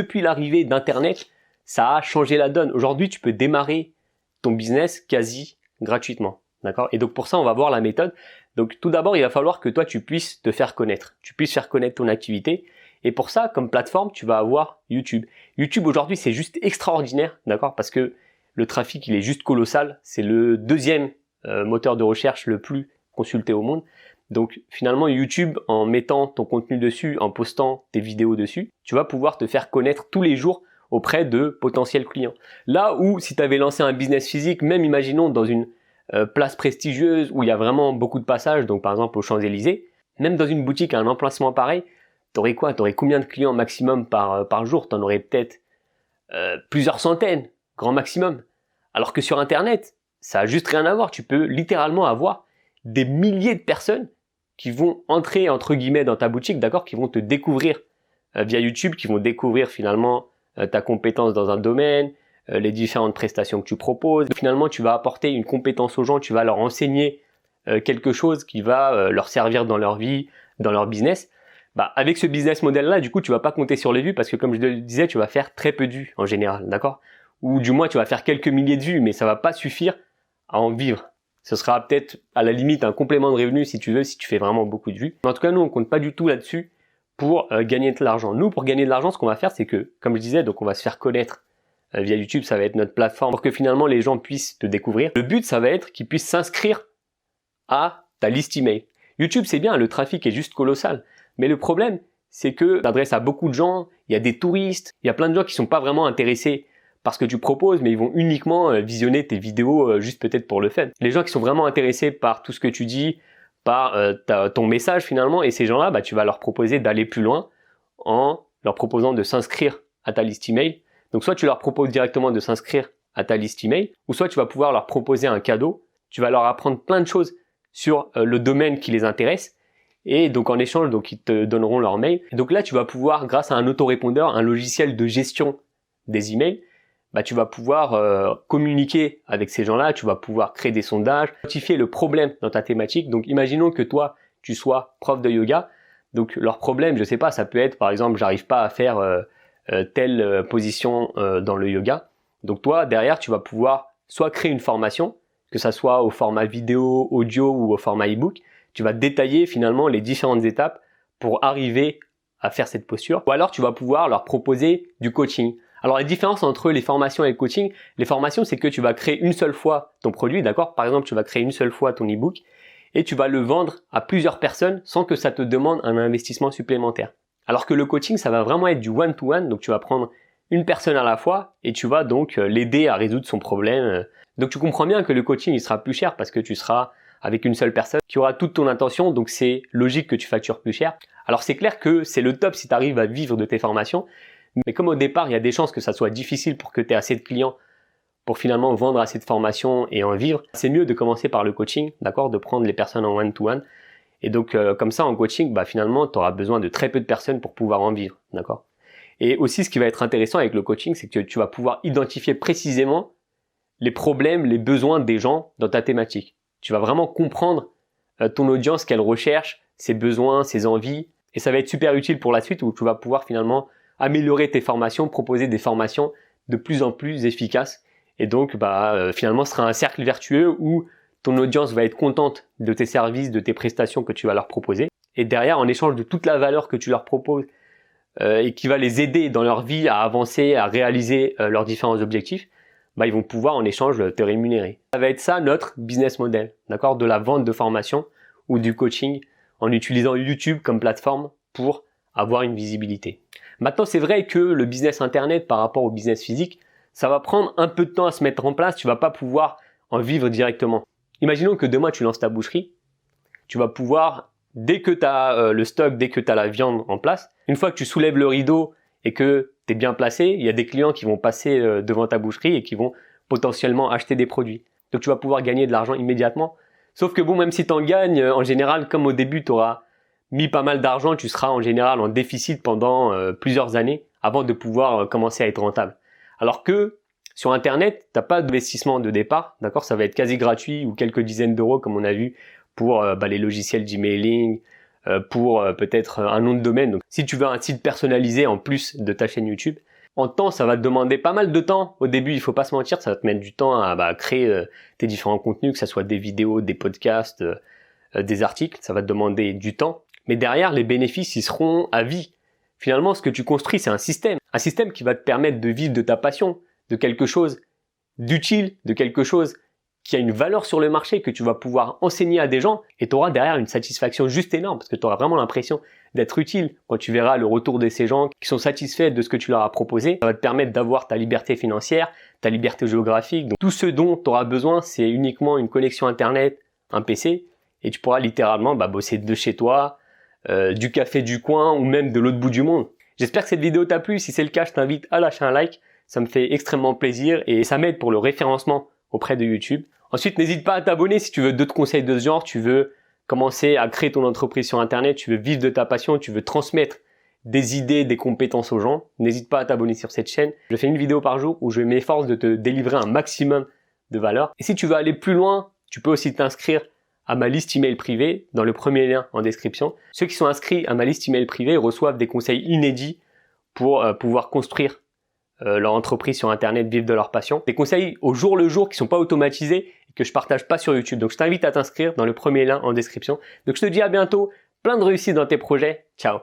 Depuis l'arrivée d'Internet, ça a changé la donne. Aujourd'hui, tu peux démarrer ton business quasi gratuitement. D'accord? Et donc pour ça, on va voir la méthode. Donc tout d'abord, il va falloir que toi, tu puisses te faire connaître. Tu puisses faire connaître ton activité. Et pour ça, comme plateforme, tu vas avoir YouTube. YouTube aujourd'hui, c'est juste extraordinaire, d'accord? Parce que le trafic, il est juste colossal. C'est le deuxième moteur de recherche le plus consulté au monde. Donc finalement, YouTube, en mettant ton contenu dessus, en postant tes vidéos dessus, tu vas pouvoir te faire connaître tous les jours auprès de potentiels clients. Là où si tu avais lancé un business physique, même imaginons dans une place prestigieuse où il y a vraiment beaucoup de passages, donc par exemple aux Champs-Élysées, même dans une boutique à un emplacement pareil, t'aurais quoi? T'aurais combien de clients maximum par jour? T'en aurais peut-être plusieurs centaines, grand maximum. Alors que sur Internet, ça a juste rien à voir. Tu peux littéralement avoir des milliers de personnes qui vont entrer entre guillemets dans ta boutique, d'accord, qui vont te découvrir via YouTube, qui vont découvrir finalement ta compétence dans un domaine, les différentes prestations que tu proposes. Finalement, tu vas apporter une compétence aux gens, tu vas leur enseigner quelque chose qui va leur servir dans leur vie, dans leur business. Bah, avec ce business model-là, du coup, tu vas pas compter sur les vues parce que comme je le disais, tu vas faire très peu de vues en général, d'accord? Ou du moins, tu vas faire quelques milliers de vues, mais ça va pas suffire à en vivre. Ce sera peut-être à la limite un complément de revenu si tu veux, si tu fais vraiment beaucoup de vues. Mais en tout cas, nous, on compte pas du tout là-dessus pour gagner de l'argent. Nous, pour gagner de l'argent, ce qu'on va faire, c'est que, comme je disais, donc on va se faire connaître via YouTube, ça va être notre plateforme pour que finalement les gens puissent te découvrir. Le but, ça va être qu'ils puissent s'inscrire à ta liste email. YouTube, c'est bien, le trafic est juste colossal. Mais le problème, c'est que t'adresses à beaucoup de gens, il y a des touristes, il y a plein de gens qui sont pas vraiment intéressés par ce que tu proposes, mais ils vont uniquement visionner tes vidéos juste peut-être pour le fun. Les gens qui sont vraiment intéressés par tout ce que tu dis, par ton message finalement, et ces gens-là, bah, tu vas leur proposer d'aller plus loin en leur proposant de s'inscrire à ta liste email. Donc soit tu leur proposes directement de s'inscrire à ta liste email, ou soit tu vas pouvoir leur proposer un cadeau, tu vas leur apprendre plein de choses sur le domaine qui les intéresse, et donc en échange, donc ils te donneront leur mail. Et donc là, tu vas pouvoir, grâce à un autorépondeur, un logiciel de gestion des emails, bah, tu vas pouvoir communiquer avec ces gens-là, tu vas pouvoir créer des sondages, identifier le problème dans ta thématique. Donc imaginons que toi, tu sois prof de yoga, donc leur problème, je sais pas, ça peut être par exemple, j'arrive pas à faire telle position dans le yoga. Donc toi, derrière, tu vas pouvoir soit créer une formation, que ça soit au format vidéo, audio ou au format e-book. Tu vas détailler finalement les différentes étapes pour arriver à faire cette posture. Ou alors tu vas pouvoir leur proposer du coaching. Alors la différence entre les formations et le coaching, les formations c'est que tu vas créer une seule fois ton produit, d'accord? Par exemple, tu vas créer une seule fois ton e-book et tu vas le vendre à plusieurs personnes sans que ça te demande un investissement supplémentaire. Alors que le coaching, ça va vraiment être du one-to-one, donc tu vas prendre une personne à la fois et tu vas donc l'aider à résoudre son problème. Donc tu comprends bien que le coaching, il sera plus cher parce que tu seras avec une seule personne qui aura toute ton attention, donc c'est logique que tu factures plus cher. Alors c'est clair que c'est le top si tu arrives à vivre de tes formations, mais comme au départ, il y a des chances que ça soit difficile pour que tu aies assez de clients pour finalement vendre assez de formations et en vivre, c'est mieux de commencer par le coaching, d'accord, de prendre les personnes en one-to-one. Et donc comme ça en coaching, bah finalement tu auras besoin de très peu de personnes pour pouvoir en vivre, d'accord. Et aussi ce qui va être intéressant avec le coaching, c'est que tu vas pouvoir identifier précisément les problèmes, les besoins des gens dans ta thématique. Tu vas vraiment comprendre ton audience, qu'elle recherche, ses besoins, ses envies, et ça va être super utile pour la suite où tu vas pouvoir finalement améliorer tes formations, proposer des formations de plus en plus efficaces. Et donc finalement ce sera un cercle vertueux où ton audience va être contente de tes services, de tes prestations que tu vas leur proposer. Et derrière, en échange de toute la valeur que tu leur proposes et qui va les aider dans leur vie à avancer, à réaliser leurs différents objectifs, bah, ils vont pouvoir en échange te rémunérer. Ça va être ça notre business model, d'accord, de la vente de formation ou du coaching en utilisant YouTube comme plateforme pour avoir une visibilité. Maintenant, c'est vrai que le business internet par rapport au business physique, ça va prendre un peu de temps à se mettre en place, tu vas pas pouvoir en vivre directement. Imaginons que demain tu lances ta boucherie, tu vas pouvoir, dès que tu as le stock, dès que tu as la viande en place, une fois que tu soulèves le rideau et que tu es bien placé, il y a des clients qui vont passer devant ta boucherie et qui vont potentiellement acheter des produits. Donc tu vas pouvoir gagner de l'argent immédiatement. Sauf que bon, même si tu en gagnes, en général, comme au début tu auras mis pas mal d'argent, tu seras en général en déficit pendant plusieurs années avant de pouvoir commencer à être rentable. Alors que sur Internet, t'as pas d'investissement de départ, d'accord? Ça va être quasi gratuit ou quelques dizaines d'euros comme on a vu pour les logiciels d'emailing, pour peut-être un nom de domaine. Donc si tu veux un site personnalisé en plus de ta chaîne YouTube, En temps, ça va te demander pas mal de temps. Au début, il faut pas se mentir, ça va te mettre du temps à créer tes différents contenus, que ce soit des vidéos, des podcasts, des articles. Ça va te demander du temps. Mais derrière, les bénéfices, ils seront à vie. Finalement, ce que tu construis, c'est un système. Un système qui va te permettre de vivre de ta passion, de quelque chose d'utile, de quelque chose qui a une valeur sur le marché, que tu vas pouvoir enseigner à des gens, et tu auras derrière une satisfaction juste énorme, parce que tu auras vraiment l'impression d'être utile quand tu verras le retour de ces gens qui sont satisfaits de ce que tu leur as proposé. Ça va te permettre d'avoir ta liberté financière, ta liberté géographique. Donc, tout ce dont tu auras besoin, c'est uniquement une connexion Internet, un PC, et tu pourras littéralement bosser de chez toi, du café du coin ou même de l'autre bout du monde. J'espère que cette vidéo t'a plu. Si c'est le cas, je t'invite à lâcher un like. Ça me fait extrêmement plaisir et ça m'aide pour le référencement auprès de YouTube. Ensuite, n'hésite pas à t'abonner si tu veux d'autres conseils de ce genre, tu veux commencer à créer ton entreprise sur Internet, tu veux vivre de ta passion, tu veux transmettre des idées, des compétences aux gens. N'hésite pas à t'abonner sur cette chaîne. Je fais une vidéo par jour où je m'efforce de te délivrer un maximum de valeur. Et si tu veux aller plus loin, tu peux aussi t'inscrire à ma liste email privée dans le premier lien en description. Ceux qui sont inscrits à ma liste email privée reçoivent des conseils inédits pour pouvoir construire leur entreprise sur Internet, vivre de leur passion. Des conseils au jour le jour qui sont pas automatisés et que je partage pas sur YouTube. Donc je t'invite à t'inscrire dans le premier lien en description. Donc je te dis à bientôt, plein de réussite dans tes projets. Ciao.